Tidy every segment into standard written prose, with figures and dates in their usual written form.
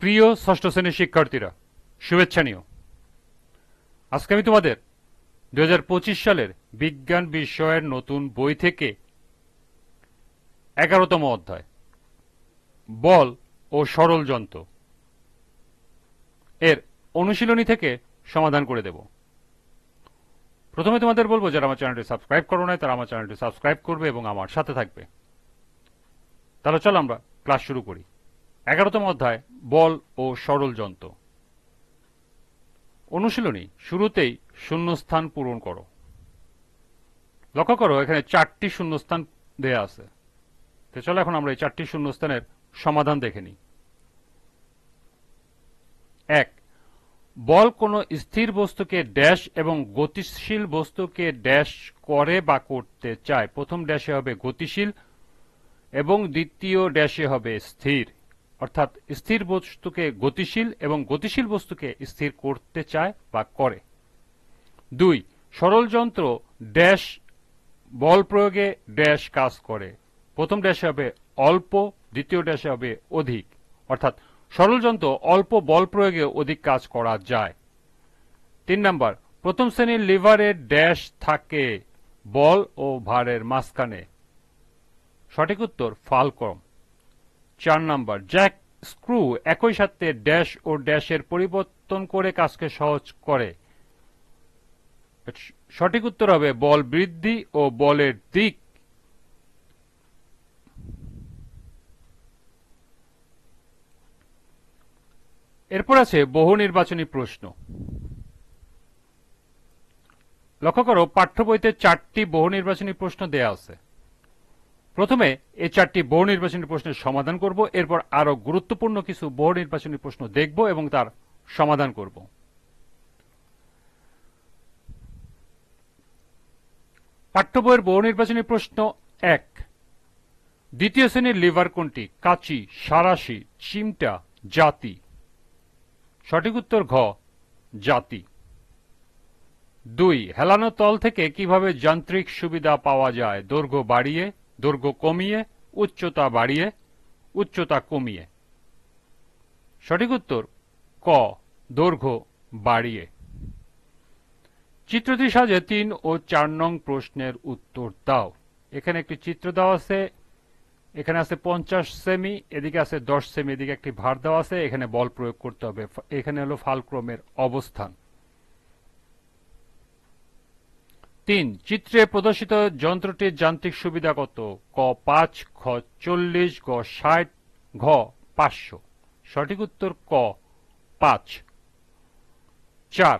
প্রিয় ষষ্ঠ শ্রেণীর শিক্ষার্থীরা, শুভেচ্ছা নিও। আজকে আমি তোমাদের 2025 সালের বিজ্ঞান বিষয়ের নতুন বই থেকে 11তম অধ্যায় বল ও সরল যন্ত্র এর অনুশীলনী থেকে সমাধান করে দেব। প্রথমে তোমাদের বলবো, যারা আমার চ্যানেলটি সাবস্ক্রাইব করো নাই তারা আমার চ্যানেলটি সাবস্ক্রাইব করবে এবং আমার সাথে থাকবে। তাহলে চলো আমরা ক্লাস শুরু করি। 11তম অধ্যায় বল ও সরল যন্ত্র। অনুশীলনী শুরুতেই শূন্যস্থান পূরণ করো। লক্ষ্য করো, এখানে 4টি শূন্যস্থান দেয়া আছে। তো চলো এখন আমরা এই 4টি শূন্যস্থানের সমাধান দেখে নিই। 1. বল কোনো স্থির বস্তুকে ড্যাশ এবং গতিশীল বস্তুকে ড্যাশ করে বা করতে চায়। প্রথম ড্যাশে হবে গতিশীল এবং দ্বিতীয় ড্যাশে হবে স্থির, অর্থাৎ স্থির বস্তুকে গতিশীল এবং গতিশীল বস্তুকে স্থির করতে চায় বা করে। 2. সরল যন্ত্র ড্যাশ বল প্রয়োগে ড্যাশ কাজ করে। প্রথম ড্যাশে হবে অল্প, দ্বিতীয় ড্যাশে হবে অধিক, অর্থাৎ সরল যন্ত্র অল্প বল প্রয়োগে অধিক কাজ করা যায়। 3 নাম্বার, প্রথম শ্রেণীর লিভারের ড্যাশ থাকে বল ও ভারের মাঝখানে। সঠিক উত্তর ফালক্রম। 4 নাম্বার, জ্যাক স্ক্রু একই সাথে ড্যাশ ও ড্যাশের পরিবর্তন করে কাজকে সহজ করে। সঠিক উত্তর হবে বল বৃদ্ধি ও বলের দিক। এরপর আছে বহু নির্বাচনী প্রশ্ন। লক্ষ্য করো, পাঠ্য বইতে 4টি বহু নির্বাচনী প্রশ্ন দেয়া আছে। প্রথমে এই 4টি বহু নির্বাচনী প্রশ্নের সমাধান করব, এরপর আরো গুরুত্বপূর্ণ কিছু বহু নির্বাচনী প্রশ্ন দেখব এবং তার সমাধান করব। পাঠ্য বইয়ের বহু নির্বাচনী প্রশ্ন 1. দ্বিতীয় শ্রেণীর লিভার কোনটি? কাঁচি, সাঁড়াশি, চিমটা, জাতি। সঠিক উত্তর ঘ, জাতি। 2. হেলানো তল থেকে কিভাবে যান্ত্রিক সুবিধা পাওয়া যায়? দৈর্ঘ্য বাড়িয়ে, দৈর্ঘ্য কমিয়ে, উচ্চতা বাড়িয়ে, উচ্চতা কমিয়ে। সঠিক উত্তর ক, দৈর্ঘ্য বাড়িয়ে। চিত্রটি সাজে 3 ও 4 নং প্রশ্নের উত্তর দাও। এখানে একটি চিত্র দেওয়া আছে, এখানে আছে 50 সেমি, এদিকে আছে 10 সেমি, এদিকে একটি ভার দেওয়া আছে, এখানে বল প্রয়োগ করতে হবে। এখানে হলো ফালক্রমের অবস্থান। 3. চিত্রে প্রদর্শিত যন্ত্রটির যান্ত্রিক সুবিধা কত? ক 5, খ 40, গ 60, ঘ 500। সঠিক উত্তর ক 5। 4.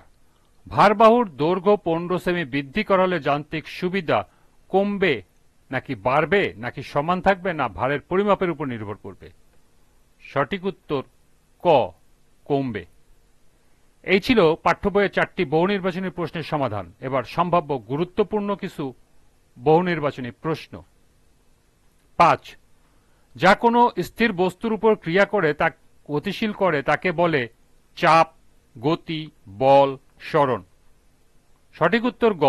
ভারবাহুর দৈর্ঘ্য 15 সেমি বৃদ্ধি করা হলে যান্ত্রিক সুবিধা কমবে নাকি বাড়বে নাকি সমান থাকবে না ভারের পরিমাপের উপর নির্ভর করবে? সঠিক উত্তর ক, কমবে। এই ছিল পাঠ্য বইয়ের 4টি বহু নির্বাচনী প্রশ্নের সমাধান। এবার সম্ভাব্য গুরুত্বপূর্ণ কিছু বহু নির্বাচনী প্রশ্ন। 5. যা কোনো স্থির বস্তুর উপর ক্রিয়া করে তা গতিশীল করে তাকে বলে চাপ, গতি, বল, সরণ। সঠিক উত্তর গ,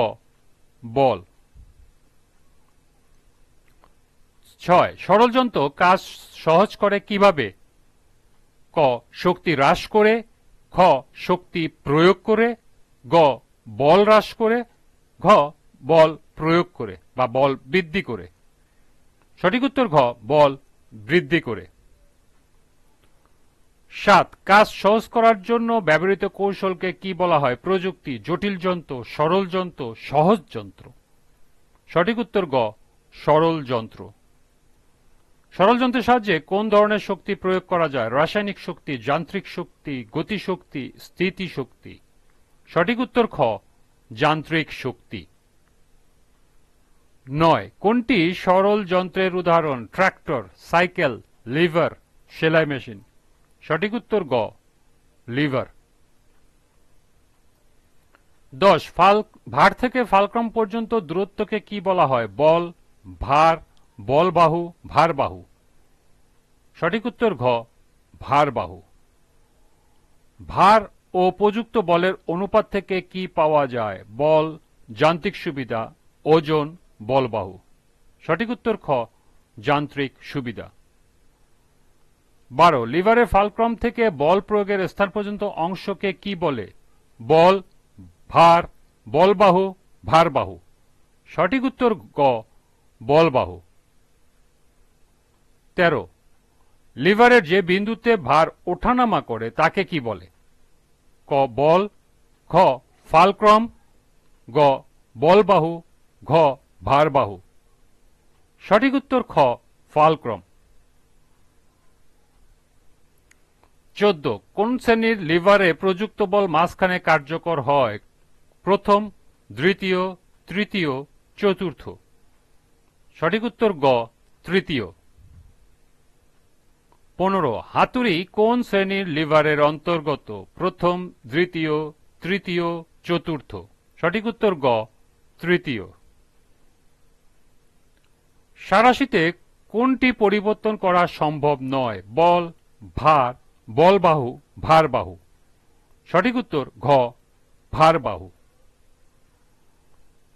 বল। 6. সরল যন্ত্র কাজ সহজ করে কিভাবে? ক শক্তি হ্রাস করে, খ শক্তি প্রয়োগ করে, গ বল হ্রাস করে, ঘ বল প্রয়োগ করে বা বল বৃদ্ধি করে। সঠিক উত্তর ঘ, বল বৃদ্ধি করে। 7. কাজ সহজ করার জন্য ব্যবহৃত কৌশলকে কি বলা হয়? প্রযুক্তি, জটিল যন্ত্র, সরল যন্ত্র, সহজ যন্ত্র। সঠিক উত্তর গ, সরল যন্ত্র। সরল যন্ত্রের সাহায্যে কোন ধরনের শক্তি প্রয়োগ করা যায়? রাসায়নিক শক্তি, যান্ত্রিক শক্তি, গতিশক্তি, স্থিতি শক্তি। সঠিক উত্তর খ, যান্ত্রিক শক্তি। 9. কোনটি সরল যন্ত্রের উদাহরণ? ট্রাক্টর, সাইকেল, লিভার, সেলাই মেশিন। সঠিক উত্তর গ, লিভার। 10. ভার থেকে ফালক্রম পর্যন্ত দূরত্বকে কি বলা হয়? বল, ভার, বলবাহু, ভারবাহু। সঠিক উত্তর ঘ, ভারবাহু। ভার ও প্রযুক্ত বলের অনুপাত থেকে কি পাওয়া যায়? বল, যান্ত্রিক সুবিধা, ওজন, বলবাহু। সঠিক উত্তর খ, যান্ত্রিক সুবিধা। 12 লিভারের ফালক্রাম থেকে বল প্রয়োগের স্থান পর্যন্ত অংশকে কি বলে? বল, ভার, বলবাহু, ভারবাহু। সঠিক উত্তর গ বলবাহু। 13 লিভারের যে বিন্দুতে ভার ওঠানামা করে তাকে কি বলে? ক বল, খ ফালক্রাম, গ বলবাহু, ঘ ভারবাহু। সঠিক উত্তর খ ফালক্রাম। 14 কোন শ্রেণীর লিভারে প্রযুক্ত বল মাঝখানে কার্যকর হয়? প্রথম, দ্বিতীয়, তৃতীয়, চতুর্থ। সঠিক উত্তর গ তৃতীয়। 15 হাতুড়ি কোন শ্রেণীর লিভারের অন্তর্গত? প্রথম, দ্বিতীয়, তৃতীয়, চতুর্থ। সঠিক উত্তর গ তৃতীয়। সাঁড়াশিতে কোনটি পরিবর্তন করা সম্ভব নয়? বল, ভার, বলবাহু, ভারবাহু। সঠিক উত্তর ঘ ভারবাহু।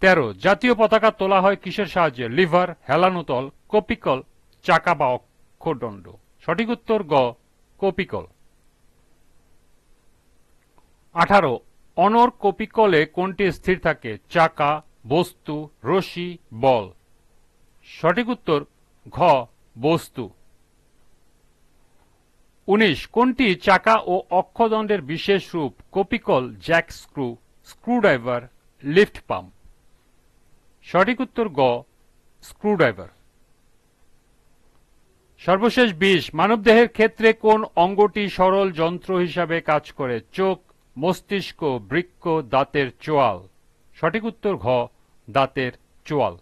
13 জাতীয় পতাকা তোলা হয় কিসের সাহায্যে? লিভার, হেলানোতল, কপিকল, চাকা বা অক্ষদণ্ড। সঠিক উত্তর গ কপিকল। 18 অনর কপিকলে কোনটি স্থির থাকে? চাকা, বস্তু, রশি, বল। সঠিক উত্তর ঘ বস্তু। 19 কোনটি চাকা ও অক্ষদণ্ডের বিশেষ রূপ? কপিকল, jack screw, screwdriver, lift pump. সঠিক উত্তর গ স্ক্রুড্রাইভার। সর্বশেষ 20 মানবদেহের ক্ষেত্রে কোন অঙ্গটি সরল যন্ত্র হিসাবে কাজ করে? চোখ, মস্তিষ্ক, বৃক্ক, দাঁতের চোয়াল। সঠিক উত্তর ঘ দাঁতের চোয়াল।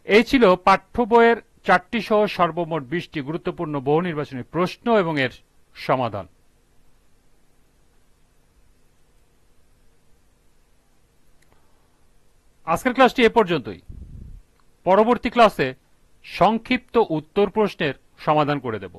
এই ছিল পাঠ্য বইয়ের 4টি সহ সর্বমোট 20টি গুরুত্বপূর্ণ বহু নির্বাচনী প্রশ্ন এবং এর সমাধান। আজকের ক্লাসটি এ পর্যন্তই। পরবর্তী ক্লাসে সংক্ষিপ্ত উত্তর প্রশ্নের সমাধান করে দেব।